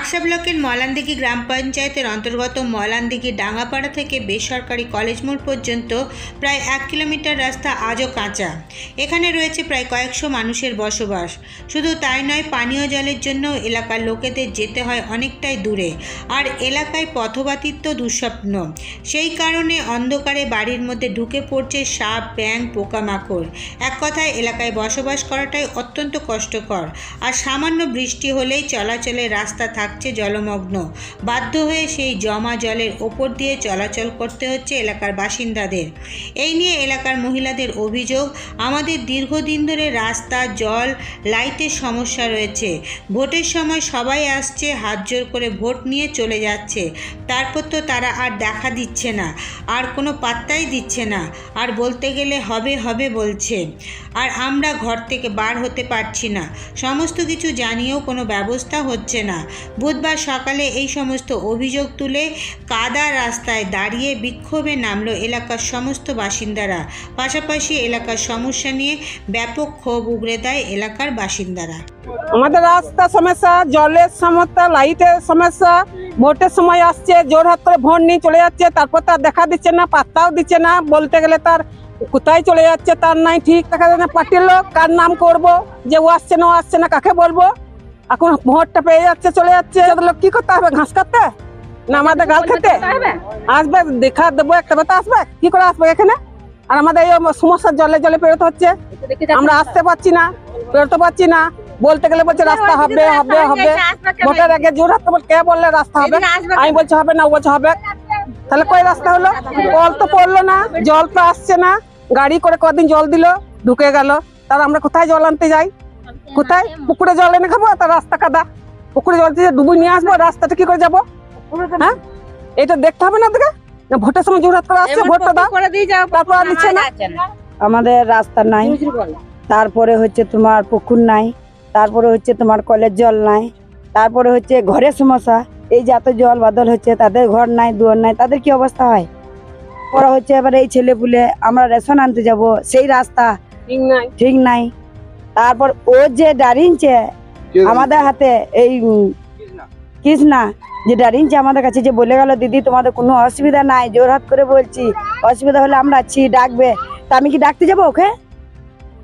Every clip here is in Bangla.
আকসা ব্লকের মলানদিঘি গ্রাম পঞ্চায়েতের অন্তর্গত মলানদিঘি ডাঙ্গাপাড়া থেকে বেসরকারি কলেজ মোড় পর্যন্ত প্রায় 1 কিলোমিটার রাস্তা আজও কাঁচা। এখানে রয়েছে প্রায় কয়েকশো মানুষের বসবাস। শুধু তাই নয়, পানীয় জলের জন্য এলাকার লোকেদের যেতে হয় অনেকটাই দূরে, আর এলাকায় পথবাতিত্ব দুঃস্বপ্ন। সেই কারণে অন্ধকারে বাড়ির মধ্যে ঢুকে পড়ছে সাপ, ব্যাঙ, পোকামাকড়। এক কথায় এলাকায় বসবাস করাটাই অত্যন্ত কষ্টকর। আর সামান্য বৃষ্টি হলেই চলাচলের রাস্তা থাকছে জলমগ্ন। বাধ্য হয়ে সেই জমা জলের ওপর দিয়ে চলাচল করতে হচ্ছে এলাকার বাসিন্দাদের। এই নিয়ে এলাকার মহিলাদের অভিযোগ, আমাদের দীর্ঘদিন ধরে রাস্তা, জল, লাইটের সমস্যা রয়েছে। ভোটের সময় সবাই আসছে, হাত জোর করে ভোট নিয়ে চলে যাচ্ছে, তারপর তো তারা আর দেখা দিচ্ছে না, আর কোনো পাত্তাই দিচ্ছে না, আর বলতে গেলে হবে হবে বলছে। আর আমরা ঘর থেকে বার হতে পারছি না, সমস্ত কিছু জানিয়েও কোনো ব্যবস্থা হচ্ছে না। বুধবার সকালে এই সমস্ত অভিযোগ তুলে কাদা রাস্তায় দাঁড়িয়ে বিক্ষোভে নামলো এলাকার সমস্ত বাসিন্দারা। পাশাপাশি এলাকার সমস্যা নিয়ে ব্যাপক ক্ষোভ উগরে দেয় এলাকার বাসিন্দারা। আমাদের রাস্তা সমস্যা, জলের সমস্যা, লাইটের সমস্যা। ভোটের সময় আসছে, জোর হাত করে ভোট নিয়ে চলে যাচ্ছে, তারপর তার দেখা দিচ্ছে না, পাত্তাও দিচ্ছে না। বলতে গেলে তার কোথায় চলে যাচ্ছে তার নাই ঠিক দেখা যায় না। পার্টির লোক কার নাম করব, যে ও আসছে না ও আসছে না কাকে বলবো। এখন ভোটটা পেয়ে যাচ্ছে চলে যাচ্ছে, লোক কি করতে হবে? ঘাস কাটতে না আমাদের গাল খেতে আসবে? দেখা দেবো একটা কথা, আসবে কি করে আসবে এখানে? আর আমাদের এই সমস্যা, জলে জলে পেরোতে হচ্ছে, আমরা আসতে পারছি না, পেরোতে পারছি না। বলতে গেলে বলছে রাস্তা হবে হবে হবে। ভোটের আগে জোর হাত কে বললে রাস্তা হবে? আমি বলছি হবে না, ও বলছে হবে। তাহলে কই রাস্তা হলো? কল তো পড়লো না, জল তো আসছে না। গাড়ি করে কদিন জল দিল, ঢুকে গেল, তার আমরা কোথায় জল আনতে যাই? কোথায়? পুকুরে জল এনে খাবো? তার রাস্তা কাদা, পুকুরে জল দিয়ে ডুবুই নিয়ে আসবো, রাস্তাটা কি করে যাবো? হ্যাঁ, এটা দেখতে হবে না তোকে? ভোটের সময় জোর হাত করে আসছে, ভোটটা দাও, তারপর আর নিচ্ছে না। আমাদের রাস্তা নাই, তারপরে হচ্ছে তোমার পুকুর নাই, তারপরে হচ্ছে তোমার কলের জল নাই, তারপরে হচ্ছে ঘরের সমস্যা। এই যে এত জল বাদল হচ্ছে, তাদের ঘর নাই, দুয়ার নাই, তাদের কি অবস্থা হয়? পরে হচ্ছে এবার এই ছেলে পুলে আমরা রেশন আনতে যাব, সেই রাস্তা ঠিক নাই। তারপর ও যে দাঁড়িয়েছে আমাদের হাতে, এই কৃষ্ণা যে দাঁড়িয়েছে আমাদের কাছে, যে বলে গেল দিদি তোমাদের কোনো অসুবিধা নাই, জোর হাত করে বলছি অসুবিধা হলে আমরা আছি, ডাকবে। তা আমি কি ডাকতে যাবো ওকে?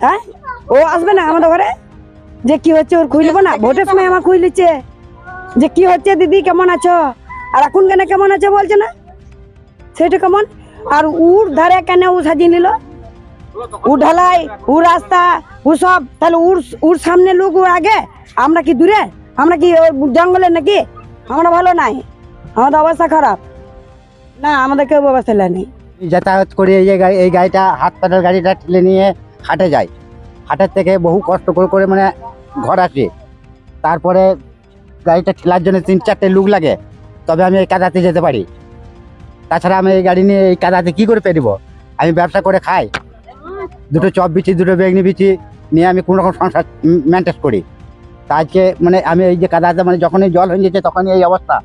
হ্যাঁ, ও আসবে না আমাদের ঘরে? যে কি হচ্ছে ওর খুঁজবো না? ভোটের সময় আমার খুঁজ লিচ্ছে যে কি হচ্ছে দিদি কেমন আছো, আর এখন কেন কেমন আছে বলছে না, সেটা কেমন? আর উর ধারে কেন ও সাজিয়ে নিল? ও ঢালাই, ও রাস্তা, ও সব, তাহলে উর সামনে লোক, ও আগে, আমরা কি দূরে? আমরা কি জঙ্গলে নাকি? আমরা ভালো নাই, আমাদের অবস্থা খারাপ না, আমাদের কেউ ব্যবস্থা নেই। যাতায়াত করে এই গাড়িটা, হাত পাটার গাড়িটা ঠেলে নিয়ে হাটে যায়। হাটের থেকে বহু কষ্ট করে মানে ঘর আসে। তারপরে গাড়িটা ঠেলার জন্য 3-4টে লোক লাগে, তবে আমি এই কাদাতে যেতে পারি। তাছাড়া আমি এই গাড়ি নিয়ে এই কাদাতে কি করে পেরিব? আমি ব্যবসা করে খাই, দুটো চপ বিচি, দুটো বেগনি বিচি নিয়ে আমি কোনো রকম সংসার মেনটেন করি। তা আজকে মানে আমি এই যে কাদাতে, মানে যখনই জল হয়ে যেছে তখনই এই অবস্থা।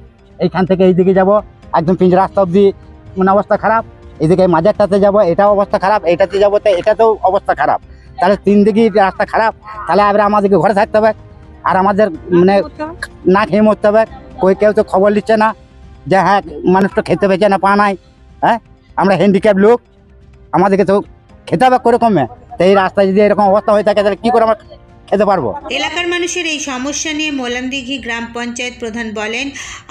এইখান থেকে এইদিকে যাব একদম পিঞ্জ রাস্তা অব্দি, মানে অবস্থা খারাপ। এদিকে মাঝেরটাতে যাব, এটাও অবস্থা খারাপ, এটাতে যাবো তো এটাতেও অবস্থা খারাপ। তাহলে 3 দিকে রাস্তা খারাপ, তাহলে আবার আমাদেরকে ঘরে থাকতে হবে, আর আমাদের মানে না খেয়ে মরতে হবে। কেউ তো খবর নিচ্ছে না যে হ্যাঁ মানুষ তো খেতে পেয়েছে না, পা নাই। হ্যাঁ, আমরা হ্যান্ডিক্যাপ লোক, আমাদেরকে তো খেতে হবে করে কমে। তো এই রাস্তায় যদি এরকম অবস্থা হয়ে থাকে তাহলে কি করে আমরা খেতে পারবো? এলাকার মানুষের এই সমস্যা নিয়ে মলানদিঘি গ্রাম পঞ্চায়েত প্রধান বলেন,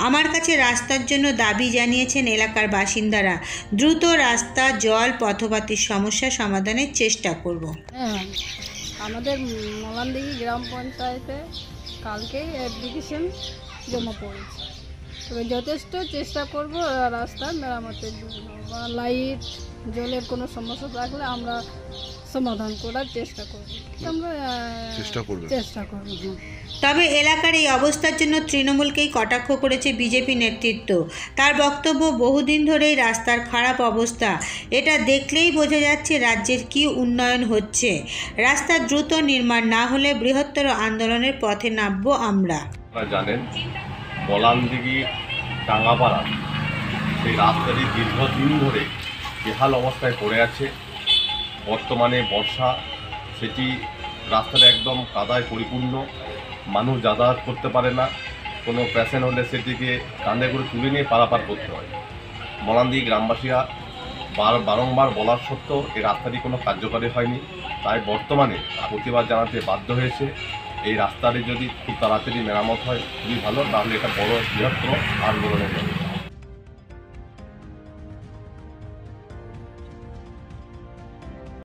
আমার কাছে রাস্তার জন্য দাবি জানিয়েছেন এলাকার বাসিন্দারা। দ্রুত রাস্তা, জল, পথবাতির সমস্যা সমাধানের চেষ্টা করব। হ্যাঁ, আমাদের মলানদিঘি গ্রাম পঞ্চায়েতে কালকেই অ্যাপ্লিকেশন জমা পড়েছে, তবে যথেষ্ট চেষ্টা করব রাস্তা মেরামতের জন্য। লাইট, জলের কোনো সমস্যা থাকলে আমরা সমাধান করার চেষ্টা করব। তবে এলাকার এই অবস্থার জন্য তৃণমূলকেই কটাক্ষ করেছে বিজেপি নেতৃত্ব। তার বক্তব্য, বহুদিন ধরেই রাস্তার খারাপ অবস্থা, এটা দেখলেই বোঝা যাচ্ছে রাজ্যের কি উন্নয়ন হচ্ছে। রাস্তা দ্রুত নির্মাণ না হলে বৃহত্তর আন্দোলনের পথে নামব আমরা। জানেন মলানদিঘি ডাঙ্গাপাড়া সেই রাস্তাটি দীর্ঘদিন ধরে বেহাল অবস্থায় পড়ে আছে। বর্তমানে বর্ষা, সেটি রাস্তাটা একদম কাদায় পরিপূর্ণ, মানুষ যাতায়াত করতে পারে না। কোনো পেশেন্ট হলে সেটিকে কাঁধে করে তুলে নিয়ে পারাপার করতে হয়। মলানদিঘি গ্রামবাসীরা বারংবার বলার সত্ত্বেও এই রাস্তাটি কোনো কার্যকারী হয়নি, তাই বর্তমানে প্রতিবাদ জানাতে বাধ্য হয়েছে। এই রাস্তাটি যদি খুব তাড়াতাড়ি মেরামত হয় খুবই ভালো, তাহলে এটা বড় বৃহত্তর আন্দোলনের হবে।